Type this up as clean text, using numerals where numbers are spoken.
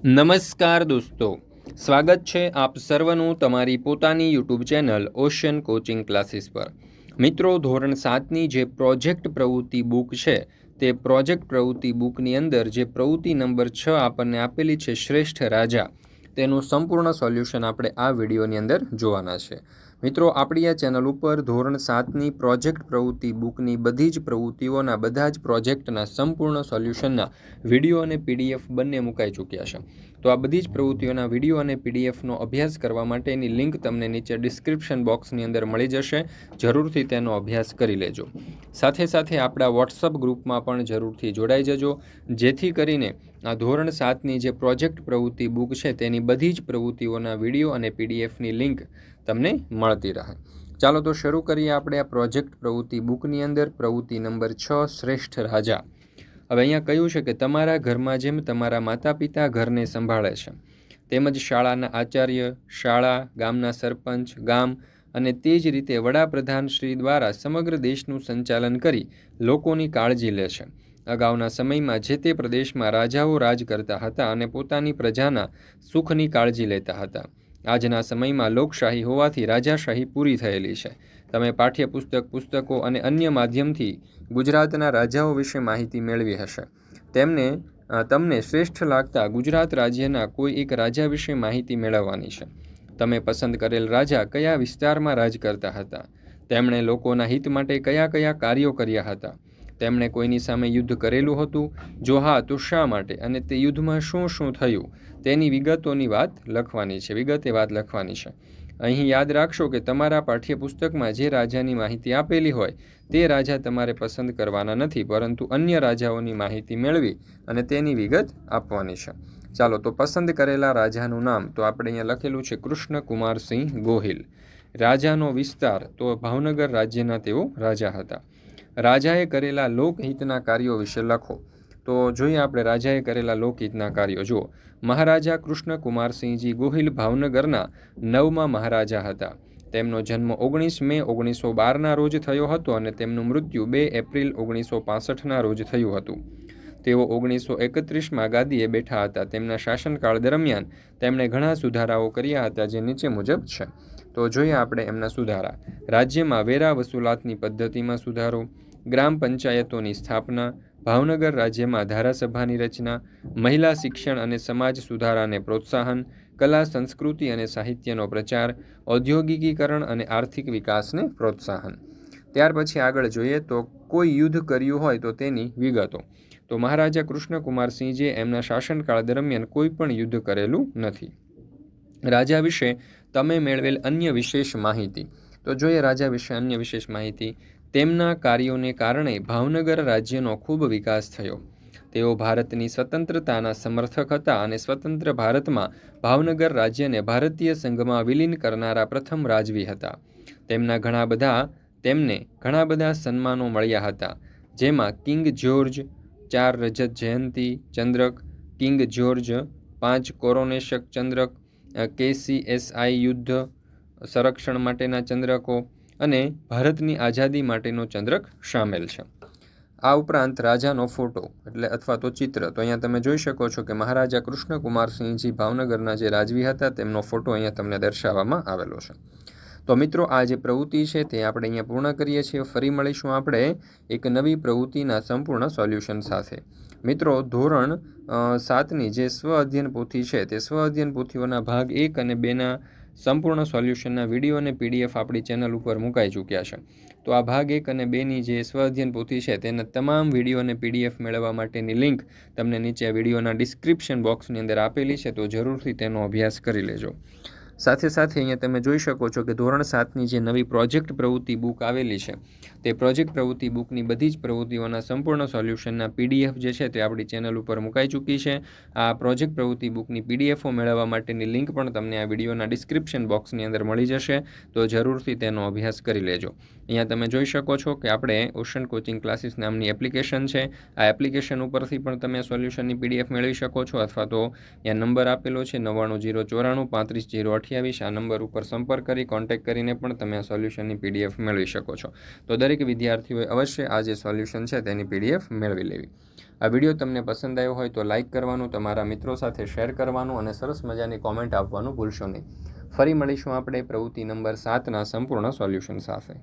નમસ્કાર દોસ્તો, સ્વાગત છે આપ સર્વનું તમારી પોતાની YouTube channel ocean coaching classes પર। મિત્રો, ધોરણ 7ની જે પ્રોજેક્ટ પ્રવૃત્તિ બુક છે તે પ્રોજેક્ટ પ્રવૃત્તિ બુકની અંદર જે પ્રવૃત્તિ નંબર 6 આપણને આપેલી છે શ્રેષ્ઠ રાજા, તેનું સંપૂર્ણ સોલ્યુશન આપણે આ વિડીયોની અંદર જોવાના છે। મિત્રો, આપણી આ ચેનલ ઉપર ધોરણ 7ની પ્રોજેક્ટ પ્રવૃત્તિ બુકની બધી જ પ્રવૃત્તિઓના બધા જ પ્રોજેક્ટના સંપૂર્ણ સોલ્યુશનના વિડીયો અને પીડીએફ બંને મુકાઈ ચૂક્યા છે। તો આ બધી જ પ્રવૃત્તિઓના વિડીયો અને પીડીએફનો અભ્યાસ કરવા માટેની લિંક તમને નીચે ડિસ્ક્રિપ્શન બોક્સની અંદર મળી જશે। જરૂરથી તેનો અભ્યાસ કરી લેજો। સાથે સાથે આપણા વોટ્સઅપ ગ્રુપમાં પણ જરૂરથી જોડાઈ જજો, જેથી કરીને આ ધોરણ 7ની જે પ્રોજેક્ટ પ્રવૃત્તિ બુક છે તેની બધી જ પ્રવૃત્તિઓના વિડીયો અને પીડીએફની લિંક તમને મળતી રહે। ચાલો તો શરૂ કરીએ આપણે આ પ્રોજેક્ટ પ્રવૃત્તિ બુકની અંદર પ્રવૃત્તિ નંબર 6 શ્રેષ્ઠ રાજા। હવે અહીંયા કહ્યું છે કે તમારા ઘરમાં જેમ તમારા માતા પિતા ઘરને સંભાળે છે, તેમજ શાળાના આચાર્ય, શાળા, ગામના સરપંચ, ગામ અને તે જ રીતે વડાપ્રધાન શ્રી દ્વારા સમગ્ર દેશનું સંચાલન કરી લોકોની કાળજી લે છે। અગાઉના સમયમાં જે તે પ્રદેશમાં રાજાઓ રાજ કરતા હતા અને પોતાની પ્રજાના સુખની કાળજી લેતા હતા। આજના સમયમાં લોકશાહી હોવાથી રાજાશાહી પૂરી થયેલી છે। તમે પાઠ્યપુસ્તક, પુસ્તકો અને અન્ય માધ્યમથી ગુજરાતના રાજાઓ વિશે માહિતી મેળવી હશે। તમને શ્રેષ્ઠ લાગતા ગુજરાત રાજ્યના કોઈ એક રાજા વિશે માહિતી મેળવવાની છે। તમે પસંદ કરેલ રાજા કયા વિસ્તારમાં રાજ કરતા હતા? તેમણે લોકોના હિત માટે કયા કયા કાર્યો કર્યા હતા? તેમણે કોઈની સામે યુદ્ધ કરેલું હતું? જો હા, તો શા માટે? અને તે યુદ્ધમાં શું શું થયું? તેની વિગતે વાત લખવાની છે। અહીં યાદ રાખશો કે તમારા પાઠ્યપુસ્તકમાં જે રાજાની માહિતી આપેલી હોય તે રાજા તમારે પસંદ કરવાના નથી, પરંતુ અન્ય રાજાઓની માહિતી મેળવી અને તેની વિગત આપવાની છે। ચાલો તો પસંદ કરેલા રાજાનું નામ તો આપણે અહીંયા લખેલું છે કૃષ્ણકુમારસિંહ ગોહિલ। રાજાનો વિસ્તાર તો ભાવનગર રાજ્યના તેઓ રાજા હતા। રાજાએ કરેલા લોકહિતના કાર્યો વિશે લખો। તો જોઈએ આપણે રાજાએ કરેલા લોકહિતના કાર્યો। જુઓ, મહારાજા કૃષ્ણકુમારસિંહજી ગોહિલ ભાવનગરના 9મા મહારાજા હતા। તેમનો જન્મ 19 મે 1912ના રોજ થયો હતો અને તેમનું મૃત્યુ 2 એપ્રિલ 1965ના રોજ થયું હતું। તેઓ 1931માં ગાદીએ બેઠા હતા। તેમના શાસનકાળ દરમિયાન તેમણે ઘણા સુધારાઓ કર્યા હતા, જે નીચે મુજબ છે। તો જોઈએ આપણે એમના સુધારા। રાજ્યમાં વેરા વસૂલાતની પદ્ધતિમાં સુધારો, ગ્રામ પંચાયતોની સ્થાપના, ભાવનગર રાજ્યમાં ધારાસભાની રચના, મહિલા શિક્ષણ અને સમાજ સુધારાને પ્રોત્સાહન, કલા, સંસ્કૃતિ અને સાહિત્યનો પ્રચાર, ઔદ્યોગિકીકરણ અને આર્થિક વિકાસને પ્રોત્સાહન। ત્યાર પછી આગળ જોઈએ તો કોઈ યુદ્ધ કર્યું હોય તો તેની વિગતો। તો મહારાજા કૃષ્ણકુમારસિંહજીએ એમના શાસનકાળ દરમિયાન કોઈ પણ યુદ્ધ કરેલું નથી। રાજા વિશે તમે મેળવેલ અન્ય વિશેષ માહિતી। તો જોઈએ રાજા વિશે અન્ય વિશેષ માહિતી। તેમના કાર્યોને કારણે ભાવનગર રાજ્યનો ખૂબ વિકાસ થયો। તેઓ ભારતની સ્વતંત્રતાના સમર્થક હતા અને સ્વતંત્ર ભારતમાં ભાવનગર રાજ્યને ભારતીય સંઘમાં વિલીન કરનારા પ્રથમ રાજવી હતા। તેમને ઘણા બધા સન્માનો મળ્યા હતા, જેમાં કિંગ જ્યોર્જ 4 રજત જયંતી ચંદ્રક, કિંગ જ્યોર્જ 5 કોરોનેશક ચંદ્રક, KCSI યુદ્ધ સંરક્ષણ માટેના ચંદ્રકો અને ભારતની આઝાદી માટેનો ચંદ્રક સામેલ છે। આ ઉપરાંત રાજાનો ફોટો અથવા તો ચિત્ર, તો અહીંયા તમે જોઈ શકો છો કે મહારાજા કૃષ્ણકુમારસિંહજી ભાવનગરના જે રાજવી હતા તેમનો ફોટો અહીંયા તમને દર્શાવવામાં આવેલો છે। તો મિત્રો, આ જે પ્રવૃત્તિ છે તે આપણે અહીંયા પૂર્ણ કરીએ છીએ। ફરી મળીશું આપણે એક નવી પ્રવૃત્તિના સંપૂર્ણ સોલ્યુશન સાથે। મિત્રો, ધોરણ 7ની જે સ્વ અધ્યયન પોથી છે તે સ્વ અધ્યયન પોથીઓના ભાગ 1 અને 2ના સંપૂર્ણ સોલ્યુશનના વિડીયો અને પીડીએફ આપણી ચેનલ ઉપર મુકાઈ ચૂક્યા છે। તો આ ભાગ 1 અને 2ની જે સ્વ અધ્યયન પોથી છે તેના તમામ વિડીયો અને પીડીએફ મેળવવા માટેની લિંક તમને નીચે વિડીયોના ડિસ્ક્રિપ્શન બોક્સની અંદર આપેલી છે, તો જરૂરથી તેનો અભ્યાસ કરી લેજો। સાથે સાથે અહીંયા તમે જોઈ શકો છો કે ધોરણ 7ની જે નવી પ્રોજેક્ટ પ્રવૃત્તિ બુક આવેલી છે તે પ્રોજેક્ટ પ્રવૃત્તિ બુકની બધી જ પ્રવૃત્તિઓના સંપૂર્ણ સોલ્યુશનના પીડીએફ જે છે તે આપણી ચેનલ ઉપર મુકાઈ ચૂકી છે। આ પ્રોજેક્ટ પ્રવૃત્તિ બુકની પીડીએફો મેળવવા માટેની લિંક પણ તમને આ વિડીયોના ડિસ્ક્રિપ્શન બોક્સની અંદર મળી જશે, તો જરૂરથી તેનો અભ્યાસ કરી લેજો। અહીંયા તમે જોઈ શકો છો કે આપણે ઓશન કોચિંગ ક્લાસીસ નામની એપ્લિકેશન છે। આ એપ્લિકેશન ઉપરથી પણ તમે સોલ્યુશનની પીડીએફ મેળવી શકો છો, અથવા તો અહીંયા નંબર આપેલો છે 9904935028। આ નંબર ઉપર સંપર્ક કરી કોન્ટેક્ટ કરીને પણ તમે આ સોલ્યુશનની પીડીએફ મેળવી શકો છો। તો દરેક વિદ્યાર્થીઓએ અવશ્ય આ જે સોલ્યુશન છે તેની પીડીએફ મેળવી લેવી। આ વિડીયો તમને પસંદ આવ્યો હોય તો લાઇક કરવાનું, તમારા મિત્રો સાથે શેર કરવાનું અને સરસ મજાની કોમેન્ટ આપવાનું ભૂલશો નહીં. ફરી મળીશું આપણે પ્રવૃત્તિ નંબર 7ના સંપૂર્ણ સોલ્યુશન સાથે.